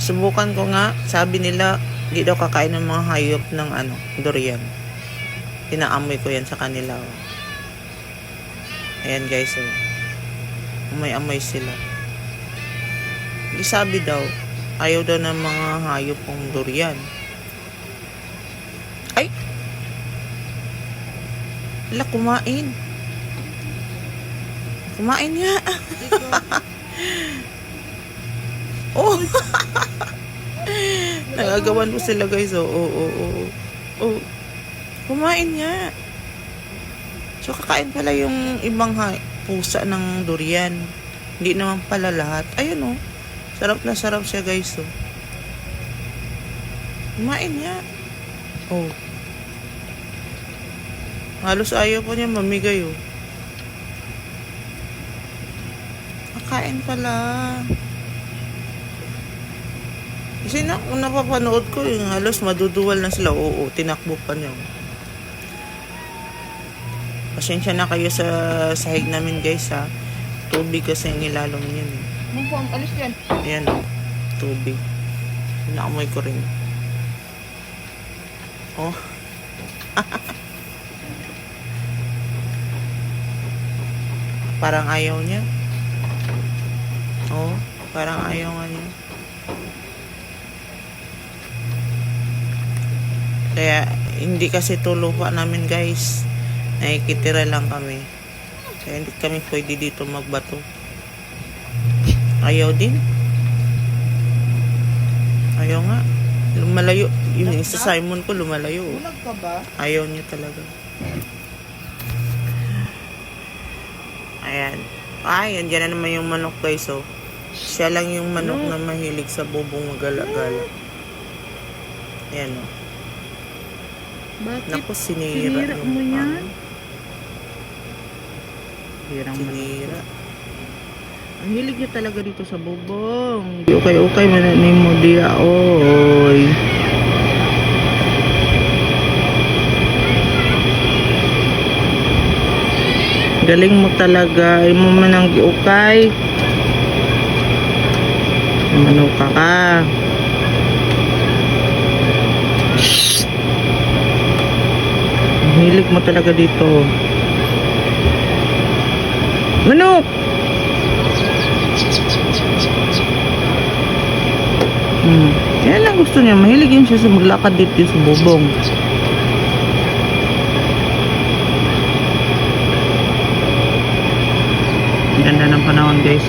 Subukan ko nga, sabi nila, di daw kakain ng mga hayop ng durian. Pinaamoy ko yan sa kanila. Oh. Ayan guys, oh. Amoy-amoy sila. Di sabi daw, ayaw daw ng mga hayop ng durian. Ay! Wala, kumain. Kumain nga. Oh! Nagagawan mo sila guys, oh. Oh. Kumain nga. So, kakain pala yung ibang pusa ng durian. Hindi naman pala lahat. Ayun, oh. Sarap na sarap siya, guys, oh. Kumain nga. Oh. Halos ayaw po niya mamigay, oh. Kakain pala. Kasi kung napapanood ko, yung halos maduduwal na sila. Oo, tinakbo pa niya. Pasensya na kayo sa sahig namin guys ha. Tubig kasi ang ilalong niyan eh. Ano po ang alis yan? Ayan o. Tubig. Naamoy ko rin. Oh. Parang ayaw niya. Oh. Parang ayaw nga niya. Kaya hindi kasi to lupa namin guys. Nakikitira lang kami. Kaya hindi kami pwede dito magbato. Ayaw din. Ayaw nga. Lumalayo. Yung sa Simon ko lumalayo. Bulag ka ba? Ayaw niya talaga. Ayan. Ay, andyan na naman yung manok guys. Oh. Siya lang yung manok na mahilig sa bubong magala-gala. Ayan o. Bakit? Naku, sinira yung mo yan? Sinira. Ang hilig niya talaga dito sa bubong. Okay, mananin mo diya, oy. Galing mo talaga. Ay mo man ang giukay. Manuka ka. Ang hilig mo talaga dito. Manok! Yan ang gusto niya. Mahilig yun siya sa maglakad dito sa bubong. Ganda ng panahon guys.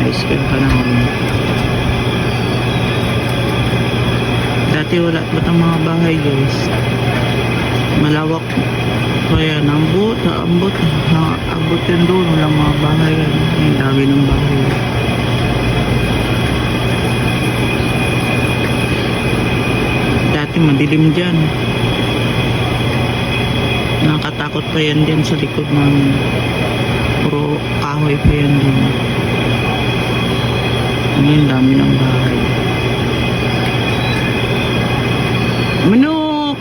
Nice yung panahon. Dati wala ba't ang mga bahay guys. Malawak. Kaya ambot yun doon. Walang mga bahay. Ang dami ng bahay. Dati madilim dyan. Nakatakot pa yan dyan sa likod ng puro kahoy pa yan dyan. Ngayon dami ng bahay. Manok!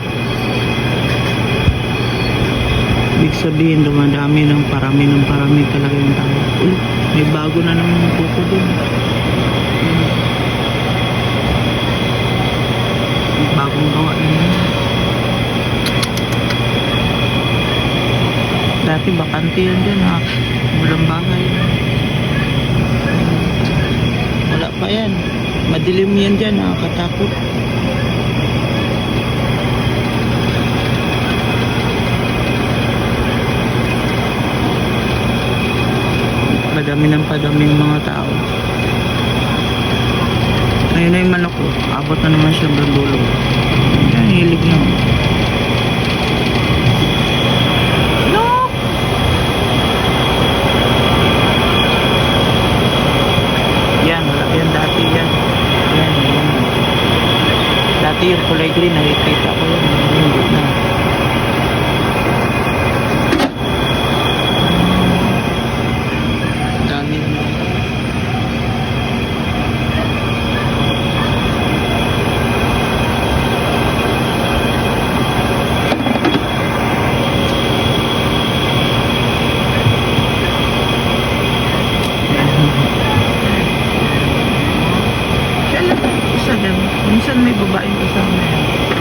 Ibig sabihin dumadami ng parami talaga yung tao. Uy, may bago na naman yung kuko dun. May bagong gawa yun. Dati bakante yan dyan ha. Walang bahay. Wala pa yan. Madilim yan dyan ha. Katakot. Padaming mga tao. Ayun na yung manok ko. Abot na naman siya ng dulo. Yan, hilig niya. Yan, dati yan. Yan. Dati yung kulay green, nakikita ko yun. Hindi na. Dami na. Minsan may babaeng kasama yan.